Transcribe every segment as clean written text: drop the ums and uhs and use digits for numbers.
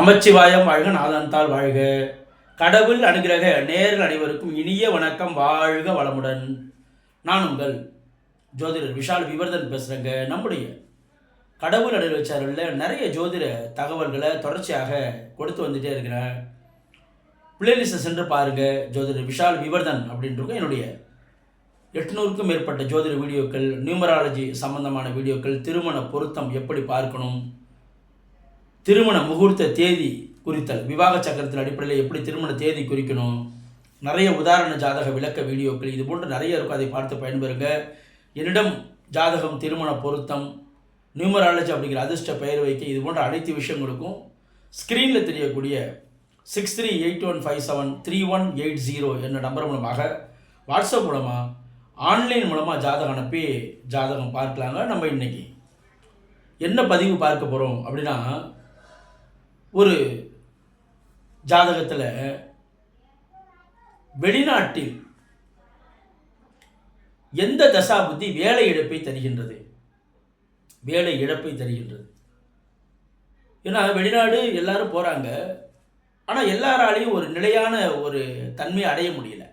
நமச்சிவாயம் வாழ்க, நாதன்தாள் வாழ்க. கடவுள் அனுகிரக நேர்கள் அனைவருக்கும் இனிய வணக்கம். வாழ்க வளமுடன். நான் உங்கள் ஜோதிடர் விஷால் விவர்தன் பேசுகிறேங்க. நம்முடைய கடவுள் அனுகிரக சேனலில் நிறைய ஜோதிட தகவல்களை தொடர்ச்சியாக கொடுத்து வந்துகிட்டே இருக்கிறேன். பிளேலிஸ்ட்டை சென்று பாருங்கள். ஜோதிடர் விஷால் விவர்தன் அப்படின்றது என்னுடைய 800க்கும் மேற்பட்ட ஜோதிட வீடியோக்கள், நியூமராலஜி சம்பந்தமான வீடியோக்கள், திருமண பொருத்தம் எப்படி பார்க்கணும், திருமண முகூர்த்த தேதி குறித்தல், விவாக சக்கரத்தின் அடிப்படையில் எப்படி திருமண தேதி குறிக்கணும், நிறைய உதாரண ஜாதக விளக்க வீடியோக்கள், இது போன்று நிறைய இருக்கும். அதை பார்த்து பயன்பெறுங்க. என்னிடம் ஜாதகம், திருமண பொருத்தம், நியூமராலஜி அப்படிங்கிற அதிர்ஷ்ட பெயர் வைக்க, இது போன்ற அனைத்து விஷயங்களுக்கும் ஸ்க்ரீனில் தெரியக்கூடிய 6381573180 என்ற நம்பர் மூலமாக, வாட்ஸ்அப் மூலமாக, ஆன்லைன் மூலமாக ஜாதகம் அனுப்பி ஜாதகம் பார்க்கலாங்க. நம்ம இன்றைக்கி என்ன பதிவு பார்க்க போகிறோம் அப்படின்னா, ஒரு ஜாதகத்தில் வெளிநாட்டில் எந்த தசாபுத்தி வேலை இழப்பை தருகின்றது, வேலை இழப்பை தருகின்றது. ஏன்னா வெளிநாடு எல்லாரும் போகிறாங்க, ஆனால் எல்லாராலையும் ஒரு நிலையான ஒரு தன்மையை அடைய முடியல.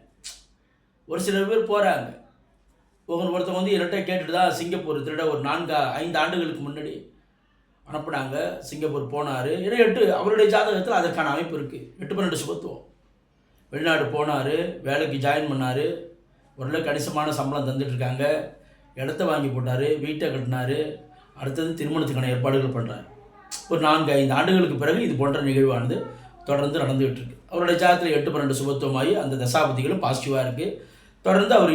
ஒரு சில பேர் போகிறாங்க. ஒருத்தவங்க வந்து என்கிட்ட கேட்டுட்டு தான் சிங்கப்பூர் திருட ஒரு 4-5 ஆண்டுகளுக்கு முன்னாடி அனுப்புனாங்க. சிங்கப்பூர் போனார். ஏன்னா அவருடைய ஜாதகத்தில் அதற்கான அமைப்பு இருக்குது. 8-12 சுபத்துவம். வெளிநாடு போனார், வேலைக்கு ஜாயின் பண்ணார், ஓரளவு கணிசமான சம்பளம் தந்துட்டுருக்காங்க, இடத்த வாங்கி போட்டார், வீட்டை கட்டினார், அடுத்தது திருமணத்துக்கான ஏற்பாடுகள் பண்ணுறாரு. ஒரு 4-5 ஆண்டுகளுக்கு பிறகு இது போன்ற நிகழ்வானது தொடர்ந்து நடந்துகிட்டு இருக்கு. அவருடைய ஜாதகத்தில் 8-12 சுபத்துவமாகி அந்த தசாபதிகளும் பாசிட்டிவாக இருக்குது. தொடர்ந்து அவர்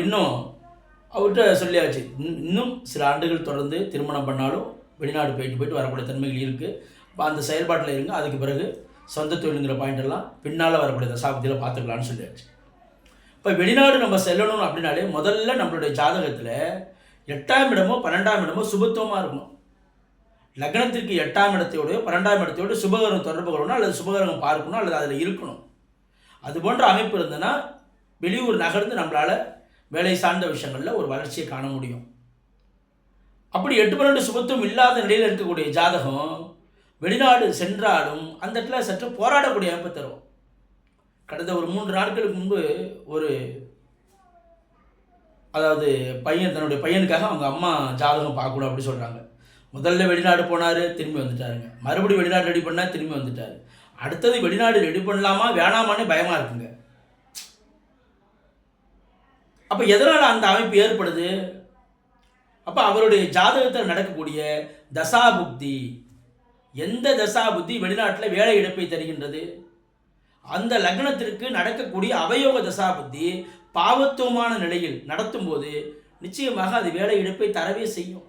அவர்கிட்ட சொல்லியாச்சு, இன்னும் சில ஆண்டுகள் தொடர்ந்து திருமணம் பண்ணாலும் வெளிநாடு போயிட்டு வரக்கூடிய தன்மைகள் இருக்குது. இப்போ அந்த செயல்பாட்டில் இருங்க, அதுக்கு பிறகு சொந்த தொழிலுங்கிற பாயிண்டெல்லாம் பின்னால் வரக்கூடிய தசாபதியில் பார்த்துக்கலான்னு சொல்லியாச்சு. இப்போ வெளிநாடு நம்ம செல்லணும் அப்படின்னாலே முதல்ல நம்மளுடைய ஜாதகத்தில் 8ஆம் இடமோ 12ஆம் இடமோ சுபத்துவமாக இருக்கணும். லக்னத்திற்கு 8ஆம் இடத்தையோடய 12ஆம் இடத்தையோடு சுபகரம் தொடர்பு கொள்ளணும், அல்லது சுபகரம் பார்க்கணும், அல்லது அதில் இருக்கணும். அது போன்ற அமைப்பு இருந்ததுன்னா வெளியூர் நகர்ந்து நம்மளால் வேலை சார்ந்த விஷயங்களில் ஒரு வளர்ச்சியை காண முடியும். அப்படி 8-12 சுபத்துவம் இல்லாத நிலையில் இருக்கக்கூடிய ஜாதகம் வெளிநாடு சென்றாலும் அந்த இடத்துல சற்று போராடக்கூடிய அமைப்பு தரும். கடந்த ஒரு 3 நாட்களுக்கு முன்பு அதாவது தன்னுடைய பையனுக்காக அவங்க அம்மா ஜாதகம் பார்க்கணும் அப்படி சொல்கிறாங்க. முதல்ல வெளிநாடு போனார், திரும்பி வந்துட்டாருங்க. மறுபடியும் வெளிநாடு ரெடி பண்ணால் திரும்பி வந்துட்டார். அடுத்தது வெளிநாடு ரெடி பண்ணலாமா வேணாமான்னு பயமாக இருக்குங்க. அப்போ எதனால் அந்த அமைப்பு ஏற்படுது? அப்போ அவருடைய ஜாதகத்தில் நடக்கக்கூடிய தசாபுக்தி, எந்த தசாபுத்தி வெளிநாட்டில் வேலை இழப்பை தருகின்றது, அந்த லக்னத்திற்கு நடக்கக்கூடிய அவயோக தசாபுத்தி பாவத்துவமான நிலையில் நடத்தும் போது நிச்சயமாக அது வேலை இழப்பை தரவே செய்யும்.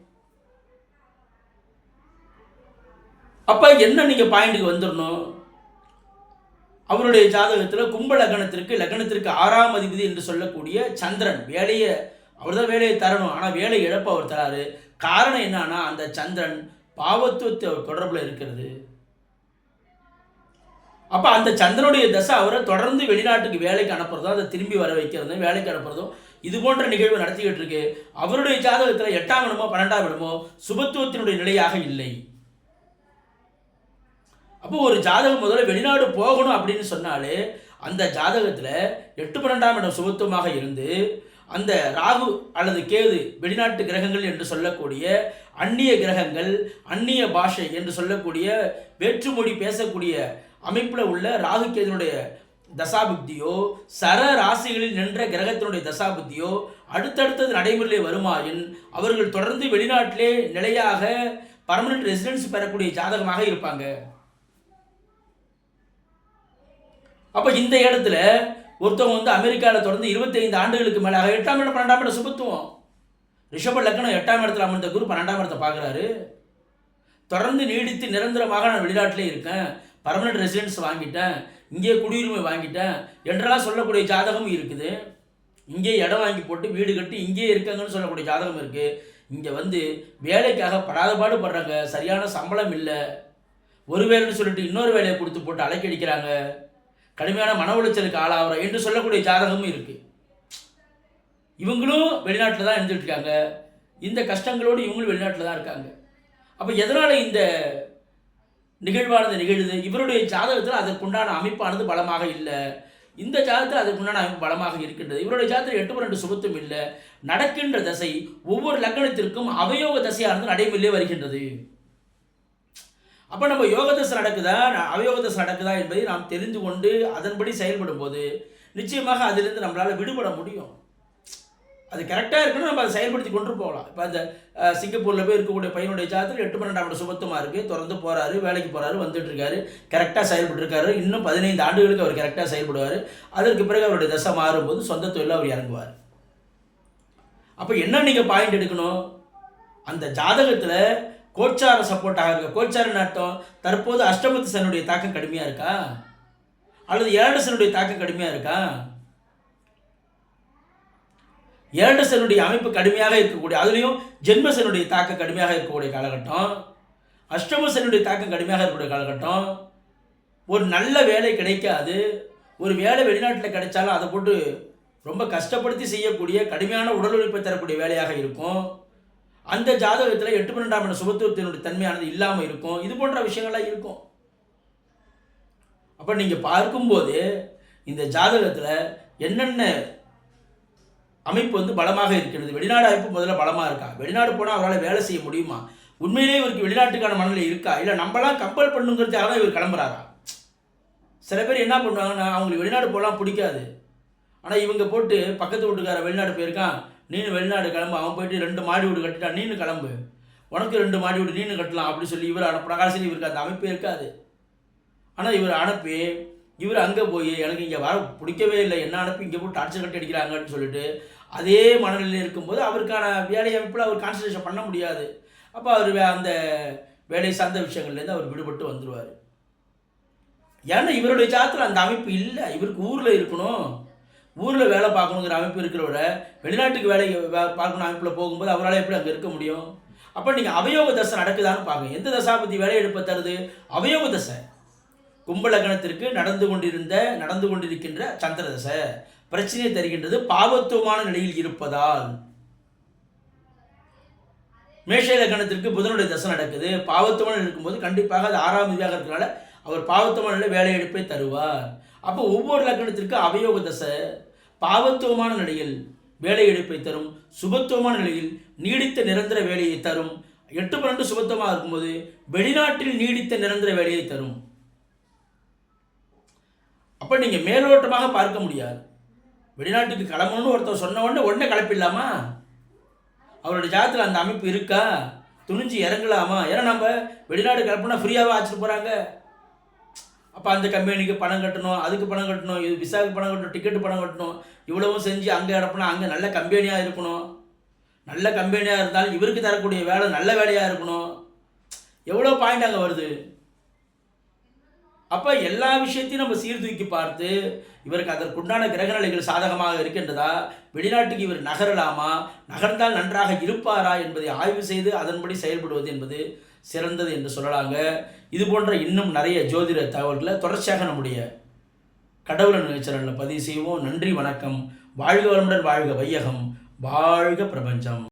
அப்போ என்ன நீங்கள் பாயிண்ட்டுக்கு வந்துடணும், அவருடைய ஜாதகத்தில் கும்ப லக்னத்திற்கு 6ஆம் அதிபதி என்று சொல்லக்கூடிய சந்திரன் அவர் தான் வேலையை தரணும், ஆனால் வேலை இழப்பு அவர் தராரு. காரணம் என்னன்னா, அந்த சந்திரன் பாவத்துவத்தை தொடர்பில் இருக்கிறது. அப்போ அந்த சந்திரனுடைய தசை அவரை தொடர்ந்து வெளிநாட்டுக்கு வேலைக்கு அனுப்புறதும், அதை திரும்பி வர வைக்கிறதும், வேலைக்கு அனுப்புறதும், இது போன்ற நிகழ்வு நடத்திக்கிட்டு இருக்கு. அவருடைய ஜாதகத்தில் 8ஆம் இடமோ 12ஆம் இடமோ சுபத்துவத்தினுடைய நிலையாக இல்லை. அப்போ ஒரு ஜாதகம் முதல்ல வெளிநாடு போகணும் அப்படின்னு சொன்னாலே அந்த ஜாதகத்தில் 8-12ஆம் இடம் சுபத்துவமாக இருந்து அந்த ராகு அல்லது கேது வெளிநாட்டு கிரகங்கள் என்று சொல்லக்கூடிய அந்நிய கிரகங்கள், அந்நிய பாஷை என்று சொல்லக்கூடிய வேற்றுமொழி பேசக்கூடிய அமைப்பில் உள்ள ராகு கேதுனுடைய தசாபுத்தியோ, சர ராசிகளில் நின்ற கிரகத்தினுடைய தசாபுத்தியோ அடுத்தடுத்தது நடைமுறையிலே வருமாயின் அவர்கள் தொடர்ந்து வெளிநாட்டிலே நிலையாக பர்மனன்ட் ரெசிடென்ஸ் பெறக்கூடிய ஜாதகமாக இருப்பாங்க. அப்போ இந்த இடத்துல ஒருத்தவங்க அமெரிக்காவில் தொடர்ந்து 25 ஆண்டுகளுக்கு மேலாக 8ஆம் இடம் 12ஆம் இடம் சுபத்துவம், ரிஷப லக்னம் 8ஆம் இடத்துல அமர்ந்த குரு 12ஆம் இடத்தை பார்க்குறாரு. தொடர்ந்து நீடித்து நிரந்தரமாக நான் வெளிநாட்டிலே இருக்கேன், பர்மனன்ட் ரெசிடென்ஸ் வாங்கிட்டேன், இங்கே குடியுரிமை வாங்கிட்டேன் என்றெல்லாம் சொல்லக்கூடிய ஜாதகமும் இருக்குது. இங்கே இடம் வாங்கி போட்டு வீடு கட்டி இங்கே இருக்காங்கன்னு சொல்லக்கூடிய ஜாதகம் இருக்குது. இங்கே வேலைக்காக படாத பாடுபடுறாங்க, சரியான சம்பளம் இல்லை, ஒரு வேலைன்னு சொல்லிட்டு இன்னொரு வேலையை கொடுத்து போட்டு அலைக்கடிக்கிறாங்க, கடுமையான மன உளைச்சலுக்கு ஆளாகிற என்று சொல்லக்கூடிய ஜாதகமும் இருக்குது. இவங்களும் வெளிநாட்டில் தான் இருந்துகிட்டு இருக்காங்க. இந்த கஷ்டங்களோடு இவங்களும் வெளிநாட்டில் தான் இருக்காங்க. அப்போ எதனால் இந்த நிகழ்வானது நிகழுது. இவருடைய ஜாதகத்தில் அதற்குண்டான அமைப்பானது பலமாக இல்லை. இந்த ஜாதகத்தில் அதற்குண்டான அமைப்பு பலமாக இருக்கின்றது. இவருடைய ஜாதகத்தில் 8 சுபத்துவம் இல்லை. நடக்கின்ற தசை ஒவ்வொரு லக்னத்திற்கும் அவயோக தசையானது நடைமுறையிலே வருகின்றது. அப்போ நம்ம யோக தசை நடக்குதா அவயோக தசை நடக்குதா என்பதை நாம் தெரிந்து கொண்டு அதன்படி செயல்படும் போது நிச்சயமாக அதிலிருந்து நம்மளால் விடுபட முடியும். அது கரெக்டாக இருக்கணும், நம்ம அதை செயல்படுத்தி கொண்டு போகலாம். இப்போ அந்த சிங்கப்பூரில் போய் இருக்கக்கூடிய பையனுடைய ஜாதகத்தில் 8 சுபத்துவமாக இருக்குது. தொடர்ந்து போகிறாரு, வேலைக்கு போகிறாரு, வந்துட்டு இருக்காரு, கரெக்டாக செயல்பட்டுருக்காரு. இன்னும் 15 ஆண்டுகளுக்கு அவர் கரெக்டாக செயல்படுவார். அதற்கு பிறகு அவருடைய தசை மாறும்போது சொந்த தொழிலில் அவர் இறங்குவார். அப்போ என்ன நீங்கள் பாயிண்ட் எடுக்கணும், அந்த ஜாதகத்தில் கோச்சார சப்போர்ட்டாக இருக்க. கோச்சார அர்த்தம் தற்போது அஷ்டமத்து சனுடைய தாக்கம் கடுமையாக இருக்கா அல்லது 7 சனுடைய தாக்கம் கடுமையாக இருக்கா? 7 சனுடைய அமைப்பு கடுமையாக இருக்கக்கூடிய, அதுலேயும் ஜென்ம சனுடைய தாக்கம் கடுமையாக இருக்கக்கூடிய காலகட்டம், அஷ்டம சனுடைய தாக்கம் கடுமையாக இருக்கக்கூடிய காலகட்டம். ஒரு நல்ல வேலை கிடைக்காது. ஒரு வேலை வெளிநாட்டில் கிடைச்சாலும் அதை போட்டு ரொம்ப கஷ்டப்படுத்தி செய்யக்கூடிய கடுமையான உடல் உழைப்பை தரக்கூடிய வேலையாக இருக்கும். அந்த ஜாதகத்தில் 8 சுபத்துவத்தினுடைய தன்மையானது இல்லாமல் இருக்கும். இது போன்ற விஷயங்கள்லாம் இருக்கும். அப்போ நீங்கள் பார்க்கும்போது இந்த ஜாதகத்தில் என்னென்ன அமைப்பு பலமாக இருக்கிறது. வெளிநாடு அமைப்பு முதல்ல பலமாக இருக்கா? வெளிநாடு போனால் அவரால் வேலை செய்ய முடியுமா? உண்மையிலேயே இவருக்கு வெளிநாட்டுக்கான மனநிலை இருக்கா? இல்லை நம்மளாம் கம்பல் பண்ணுங்கிறதுக்காக தான் இவர் கிளம்புறாரா? சில பேர் என்ன பண்ணுவாங்கன்னா, அவங்களுக்கு வெளிநாடு போகலாம் பிடிக்காது. ஆனால் இவங்க போட்டு பக்கத்து வீட்டுக்கார வெளிநாடு போயிருக்கான், நீனு வெளிநாடு கிளம்பு, அவன் போயிட்டு 2 மாடி வீடு கட்டிட்டான், நீனு கிளம்பு, உனக்கு 2 மாடி வீடு நீனு கட்டலாம் அப்படி சொல்லி இவர் அனுப்புகிறாங்க. இவருக்கு அந்த அமைப்பே இருக்காது. ஆனால் இவர் அனுப்பி இவர் அங்கே போய் எனக்கு இங்கே வர பிடிக்கவே இல்லை, என்ன அனுப்பி இங்கே போய் டார்ச்சர் கட்டி அடிக்கிறாங்கன்னு சொல்லிட்டு அதே மனநிலையில் இருக்கும்போது அவருக்கான வேலை அமைப்பில் அவர் கான்சன்ட்ரேஷன் பண்ண முடியாது. அப்போ அவர் அந்த வேலை சார்ந்த விஷயங்கள்லேருந்து அவர் விடுபட்டு வந்துடுவார். ஏன்னா இவருடைய ஜாதகத்தில் அந்த அமைப்பு இல்லை. இவருக்கு ஊரில் இருக்கணும், ஊரில் வேலை பார்க்கணுங்கிற அமைப்பு இருக்கிறவரை வெளிநாட்டுக்கு வேலை பார்க்கணும் அமைப்பில் போகும்போது அவரால் எப்படி அங்கே இருக்க முடியும்? அப்போ நீங்கள் அவயோக தசை நடக்குதான்னு பார்க்க. எந்த தசாபதி வேலை எடுப்ப தருது? அவயோக தசை. கும்பலக்கணத்திற்கு நடந்து கொண்டிருக்கின்ற சந்திர தசை பிரச்சனையை தருகின்றது. பாவத்துவமான நிலையில் இருப்பதால் மேஷ லக்னத்திற்கு புதனுடைய தசை நடக்குது. பாவத்துவமான இருக்கும்போது கண்டிப்பாக அது 6ஆம் விதியாக இருக்கிறனால அவர் பாவத்துவமான நிலை வேலை எடுப்பை தருவார். அப்போ ஒவ்வொரு லக்னத்திற்கு அவயோக தசை பாவத்துவமான நிலையில் வேலை எடுப்பை தரும், சுபத்துவமான நிலையில் நீடித்த நிரந்தர வேலையை தரும். 8 சுபத்துவமாக இருக்கும்போது வெளிநாட்டில் நீடித்த நிரந்தர வேலையை தரும். அப்போ நீங்கள் மேலோட்டமாக பார்க்க முடியாது. வெளிநாட்டுக்கு கிளம்பணும்னு ஒருத்தர் சொன்ன உடனே கிளப்பிடலாமா? அவருடைய ஜாதகத்தில் அந்த அமைப்பு இருக்கா? துணிஞ்சு இறங்கலாமா? ஏன்னா நம்ம வெளிநாடு கிளப்புனா ஃப்ரீயாகவே ஆச்சுட்டு போகிறாங்க. அப்போ அந்த கம்பெனிக்கு பணம் கட்டணும், அதுக்கு பணம் கட்டணும், இது விசாவுக்கு பணம் கட்டணும், டிக்கெட்டு பணம் கட்டணும், இவ்வளவும் செஞ்சு அங்கே கிடப்புனா அங்கே நல்ல கம்பெனியாக இருக்கணும். நல்ல கம்பெனியாக இருந்தாலும் இவருக்கு தரக்கூடிய வேலை நல்ல வேலையாக இருக்கணும். எவ்வளோ பாயிண்ட் அங்கே வருது. அப்போ எல்லா விஷயத்தையும் நம்ம சீர்தூக்கி பார்த்து இவருக்கு அதற்குண்டான கிரகநிலைகள் சாதகமாக இருக்கின்றதா, வெளிநாட்டுக்கு இவர் நகரலாமா, நகர்ந்தால் நன்றாக இருப்பாரா என்பதை ஆய்வு செய்து அதன்படி செயல்படுவது என்பது சிறந்தது என்று சொல்லலாங்க. இது போன்ற இன்னும் நிறைய ஜோதிட தகவல்களை தொடர்ச்சியாக நம்முடைய கடவுள் சேனலில் பதிவு செய்வோம். நன்றி, வணக்கம். வாழ்க வளமுடன், வாழ்க வையகம், வாழ்க பிரபஞ்சம்.